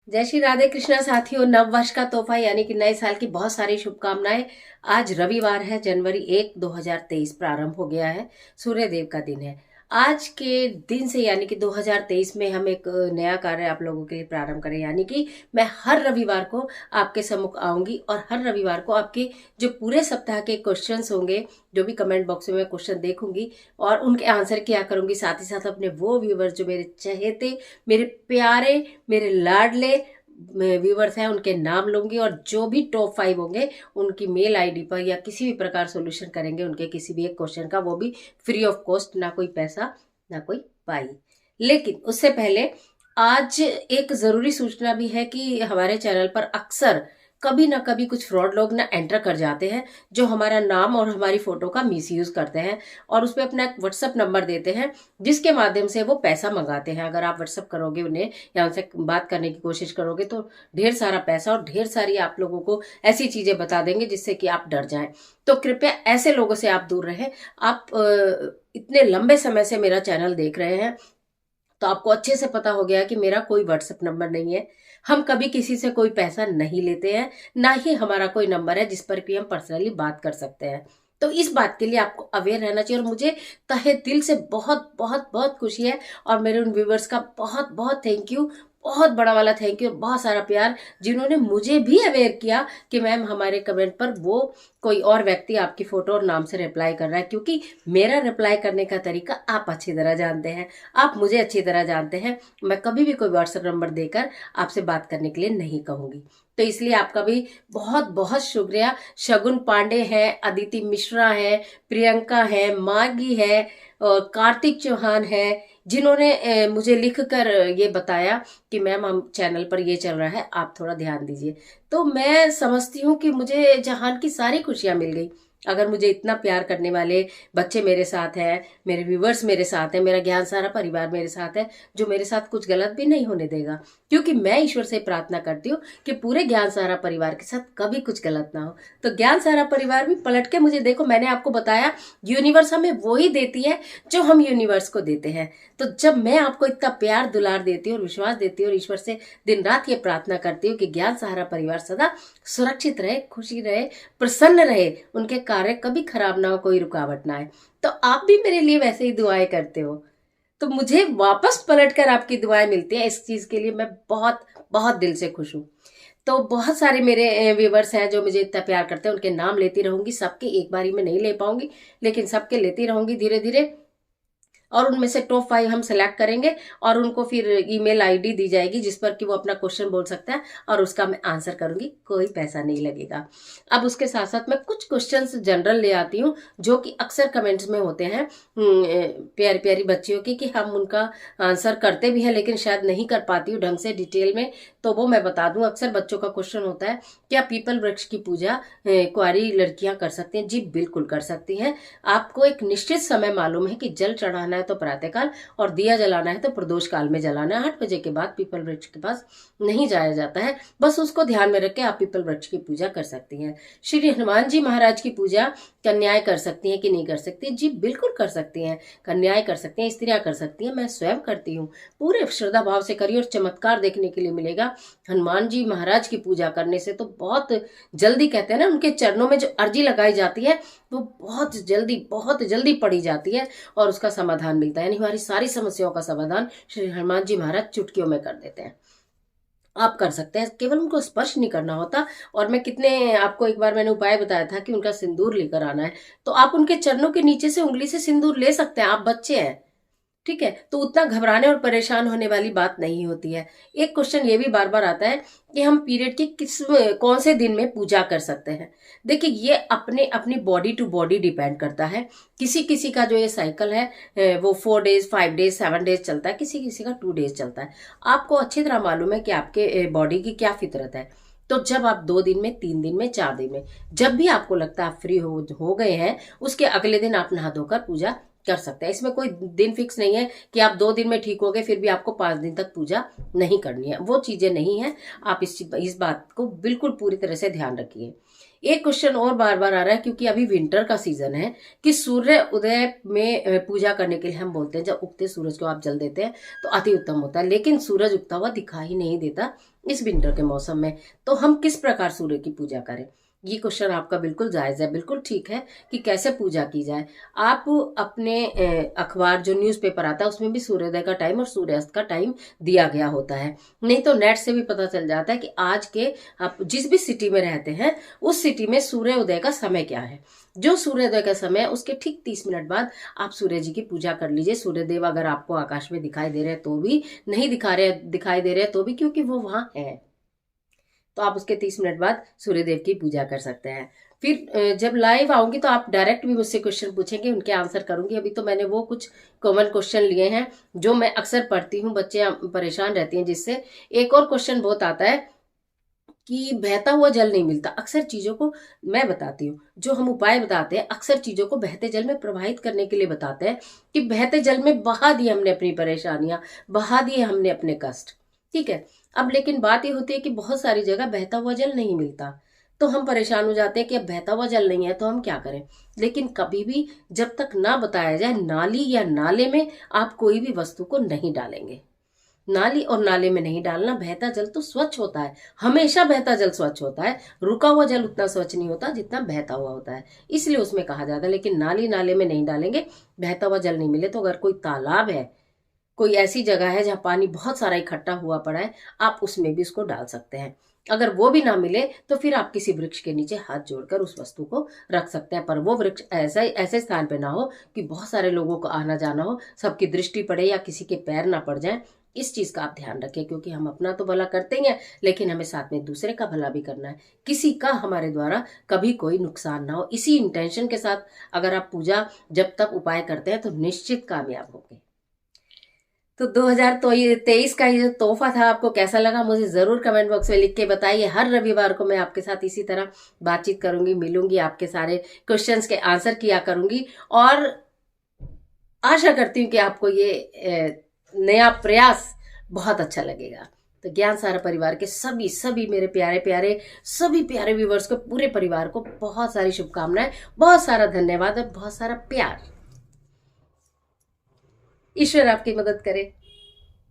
जय श्री राधे कृष्णा साथियों। नव वर्ष का तोहफा यानी कि नए साल की बहुत सारी शुभकामनाएं। आज रविवार है, जनवरी 1 2023 प्रारंभ हो गया है। सूर्यदेव का दिन है। आज के दिन से यानी कि 2023 में हम एक नया कार्य आप लोगों के लिए प्रारंभ करें, यानी कि मैं हर रविवार को आपके सम्मुख आऊंगी और हर रविवार को आपके जो पूरे सप्ताह के क्वेश्चंस होंगे, जो भी कमेंट बॉक्स में मैं क्वेश्चन देखूंगी और उनके आंसर किया करूंगी। साथ ही साथ अपने वो व्यूवर्स जो मेरे चहेते, मेरे प्यारे, मेरे लाडले व्यूवर्स हैं, उनके नाम लूंगी और जो भी टॉप 5 होंगे उनकी मेल आईडी पर या किसी भी प्रकार सोल्यूशन करेंगे उनके किसी भी एक क्वेश्चन का, वो भी फ्री ऑफ कॉस्ट, ना कोई पैसा ना कोई पाई। लेकिन उससे पहले आज एक जरूरी सूचना भी है कि हमारे चैनल पर अक्सर कभी ना कभी कुछ फ्रॉड लोग ना एंटर कर जाते हैं, जो हमारा नाम और हमारी फोटो का मिसयूज करते हैं और उस पर अपना एक व्हाट्सएप नंबर देते हैं, जिसके माध्यम से वो पैसा मंगाते हैं। अगर आप व्हाट्सएप करोगे उन्हें या उनसे बात करने की कोशिश करोगे तो ढेर सारा पैसा और ढेर सारी आप लोगों को ऐसी चीजें बता देंगे जिससे कि आप डर जाएं। तो कृपया ऐसे लोगों से आप दूर रहें। आप इतने लंबे समय से मेरा चैनल देख रहे हैं तो आपको अच्छे से पता हो गया कि मेरा कोई व्हाट्सएप नंबर नहीं है। हम कभी किसी से कोई पैसा नहीं लेते हैं, ना ही हमारा कोई नंबर है जिस पर कि हम पर्सनली बात कर सकते हैं। तो इस बात के लिए आपको अवेयर रहना चाहिए और मुझे तहे दिल से बहुत बहुत बहुत खुशी है और मेरे उन व्यूवर्स का बहुत बहुत थैंक यू, बहुत बड़ा वाला थैंक यू, बहुत सारा प्यार, जिन्होंने मुझे भी अवेयर किया कि मैम हमारे कमेंट पर वो कोई और व्यक्ति आपकी फोटो और नाम से रिप्लाई कर रहा है। क्योंकि मेरा रिप्लाई करने का तरीका आप अच्छी तरह जानते हैं, आप मुझे अच्छी तरह जानते हैं। मैं कभी भी कोई व्हाट्सएप नंबर देकर आपसे बात करने के लिए नहीं कहूंगी। तो इसलिए आपका भी बहुत बहुत शुक्रिया। शगुन पांडे है, अदिति मिश्रा है, प्रियंका है, मागी है और कार्तिक चौहान है, जिन्होंने मुझे लिख कर ये बताया कि मैम हम चैनल पर ये चल रहा है, आप थोड़ा ध्यान दीजिए। तो मैं समझती हूँ कि मुझे जहान की सारी खुशियां मिल गई। अगर मुझे इतना प्यार करने वाले बच्चे मेरे साथ हैं, मेरे व्यूवर्स मेरे साथ हैं, मेरा ज्ञान सारा परिवार मेरे साथ है, जो मेरे साथ कुछ गलत भी नहीं होने देगा। क्योंकि मैं ईश्वर से प्रार्थना करती हूँ कि पूरे ज्ञान सारा परिवार के साथ कभी कुछ गलत ना हो। तो ज्ञान सारा परिवार भी पलट के मुझे देखो, मैंने आपको बताया यूनिवर्स हमें वो ही देती है जो हम यूनिवर्स को देते हैं। तो जब मैं आपको इतना प्यार दुलार देती हूँ और विश्वास देती हूँ और ईश्वर से दिन रात ये प्रार्थना करती हूँ कि ज्ञान सहारा परिवार सदा सुरक्षित रहे, खुशी रहे, प्रसन्न रहे, उनके कार्य कभी खराब ना हो, कोई रुकावट ना आए, तो आप भी मेरे लिए वैसे ही दुआएं करते हो। तो मुझे वापस पलटकर आपकी दुआएं मिलती हैं, इस चीज के लिए मैं बहुत बहुत दिल से खुश हूँ। तो बहुत सारे मेरे व्यूवर्स हैं जो मुझे इतना प्यार करते हैं, उनके नाम लेती रहूंगी। सबके एक बारी में नहीं ले पाऊंगी, लेकिन सबके लेती रहूंगी धीरे धीरे। और उनमें से टॉप 5 हम सेलेक्ट करेंगे और उनको फिर ईमेल आईडी दी जाएगी जिस पर कि वो अपना क्वेश्चन बोल सकता है और उसका मैं आंसर करूंगी, कोई पैसा नहीं लगेगा। अब उसके साथ साथ मैं कुछ क्वेश्चंस जनरल ले आती हूँ जो कि अक्सर कमेंट्स में होते हैं प्यारी प्यारी बच्चियों की, कि हम उनका आंसर करते भी हैं लेकिन शायद नहीं कर पाती हूँ ढंग से डिटेल में। तो वो मैं बता दूं, अक्सर बच्चों का क्वेश्चन होता है, क्या पीपल वृक्ष की पूजा कुंवारी लड़कियां कर सकती हैं? जी बिल्कुल कर सकती हैं। आपको एक निश्चित समय मालूम है कि जल चढ़ाना है तो प्रातःकाल और दिया जलाना है तो प्रदोष काल में जलाना है। 8 बजे के बाद पीपल वृक्ष के पास नहीं जाया जाता है। बस उसको ध्यान में रख के आप पीपल वृक्ष की पूजा कर सकती हैं। श्री हनुमान जी महाराज की पूजा कन्याएं कर सकती हैं कि नहीं कर सकती? जी बिल्कुल कर सकती हैं। कन्याएं कर सकती हैं, स्त्रियां कर सकती हैं, मैं स्वयं करती हूँ। पूरे श्रद्धा भाव से करिए और चमत्कार देखने के लिए मिलेगा। हनुमान जी महाराज की पूजा करने से तो बहुत जल्दी, कहते हैं ना, उनके चरणों में जो अर्जी लगाई जाती है वो बहुत जल्दी पड़ी जाती है और उसका समाधान मिलता है। यानी हमारी सारी समस्याओं का समाधान श्री हनुमान जी महाराज चुटकियों में कर देते हैं। आप कर सकते हैं, केवल उनको स्पर्श नहीं करना होता। और मैं कितने आपको एक बार मैंने उपाय बताया था कि उनका सिंदूर लेकर आना है, तो आप उनके चरणों के नीचे से उंगली से सिंदूर ले सकते हैं। आप बच्चे हैं, ठीक है, तो उतना घबराने और परेशान होने वाली बात नहीं होती है। एक क्वेश्चन ये भी बार बार आता है कि हम पीरियड की कौन से दिन में पूजा कर सकते हैं? देखिए, ये अपने अपनी बॉडी टू बॉडी डिपेंड करता है। किसी किसी का जो ये साइकिल है वो 4 डेज, 5 डेज, 7 डेज चलता है, किसी किसी का 2 डेज चलता है। आपको अच्छी तरह मालूम है कि आपके बॉडी की क्या फितरत है। तो जब आप 2 दिन में, 3 दिन में, 4 दिन में, जब भी आपको लगता है आप फ्री हो गए हैं, उसके अगले दिन आप नहा धोकर पूजा कर सकते हैं। इसमें कोई दिन फिक्स नहीं है कि आप 2 दिन में ठीक हो गए फिर भी आपको 5 दिन तक पूजा नहीं करनी है, वो चीजें नहीं है। आप इस बात को बिल्कुल पूरी तरह से ध्यान रखिए। एक क्वेश्चन और बार बार आ रहा है, क्योंकि अभी विंटर का सीजन है, कि सूर्य उदय में पूजा करने के लिए हम बोलते हैं जब उगते सूरज को आप जल देते हैं तो अति उत्तम होता है, लेकिन सूरज उगता हुआ दिखाई नहीं देता इस विंटर के मौसम में, तो हम किस प्रकार सूर्य की पूजा करें? ये क्वेश्चन आपका बिल्कुल जायज है, बिल्कुल ठीक है कि कैसे पूजा की जाए। आप अपने अखबार जो न्यूज़पेपर आता है उसमें भी सूर्योदय का टाइम और सूर्यास्त का टाइम दिया गया होता है, नहीं तो नेट से भी पता चल जाता है कि आज के आप जिस भी सिटी में रहते हैं उस सिटी में सूर्योदय का समय क्या है। जो सूर्योदय का समय है उसके ठीक 30 मिनट बाद आप सूर्य जी की पूजा कर लीजिए। सूर्यदेव अगर आपको आकाश में दिखाई दे रहे हैं तो भी, नहीं दिखाई दे रहे हैं तो भी, क्योंकि वो वहां है, तो आप उसके 30 मिनट बाद सूर्यदेव की पूजा कर सकते हैं। फिर जब लाइव आऊंगी तो आप डायरेक्ट भी मुझसे क्वेश्चन पूछेंगे, उनके आंसर करूंगी। अभी तो मैंने वो कुछ कॉमन क्वेश्चन लिए हैं जो मैं अक्सर पढ़ती हूँ, बच्चे परेशान रहती हैं जिससे। एक और क्वेश्चन बहुत आता है कि बहता हुआ जल नहीं मिलता। अक्सर चीजों को मैं बताती हूँ, जो हम उपाय बताते हैं अक्सर चीजों को बहते जल में प्रवाहित करने के लिए बताते हैं, कि बहते जल में बहा दी हमने अपनी परेशानियां, बहा दिए हमने अपने कष्ट, ठीक है। अब लेकिन बात ये होती है कि बहुत सारी जगह बहता हुआ जल नहीं मिलता, तो हम परेशान हो जाते हैं कि अब बहता हुआ जल नहीं है तो हम क्या करें। लेकिन कभी भी जब तक ना बताया जाए, नाली या नाले में आप कोई भी वस्तु को नहीं डालेंगे। नाली और नाले में नहीं डालना। बहता जल तो स्वच्छ होता है, हमेशा बहता जल स्वच्छ होता है। रुका हुआ जल उतना स्वच्छ नहीं होता जितना बहता हुआ होता है, इसलिए उसमें कहा जाता है। लेकिन नाली नाले में नहीं डालेंगे। बहता हुआ जल नहीं मिले तो अगर कोई तालाब है, कोई ऐसी जगह है जहाँ पानी बहुत सारा इकट्ठा हुआ पड़ा है, आप उसमें भी उसको डाल सकते हैं। अगर वो भी ना मिले तो फिर आप किसी वृक्ष के नीचे हाथ जोड़कर उस वस्तु को रख सकते हैं, पर वो वृक्ष ऐसे स्थान पे ना हो कि बहुत सारे लोगों को आना जाना हो, सबकी दृष्टि पड़े या किसी के पैर ना पड़ जाए। इस चीज का आप ध्यान रखें, क्योंकि हम अपना तो भला करते ही हैं, लेकिन हमें साथ में दूसरे का भला भी करना है। किसी का हमारे द्वारा कभी कोई नुकसान ना हो, इसी इंटेंशन के साथ अगर आप पूजा जब तक उपाय करते हैं तो निश्चित कामयाब होंगे। तो 2023 का ये जो तोहफा था आपको कैसा लगा, मुझे जरूर कमेंट बॉक्स में लिख के बताइए। हर रविवार को मैं आपके साथ इसी तरह बातचीत करूंगी, मिलूंगी, आपके सारे क्वेश्चंस के आंसर किया करूंगी, और आशा करती हूँ कि आपको ये नया प्रयास बहुत अच्छा लगेगा। तो ज्ञान सारा परिवार के सभी सभी मेरे प्यारे प्यारे सभी प्यारे व्यूवर्स को, पूरे परिवार को बहुत सारी शुभकामनाएं, बहुत सारा धन्यवाद और बहुत सारा प्यार। ईश्वर आपकी मदद करे।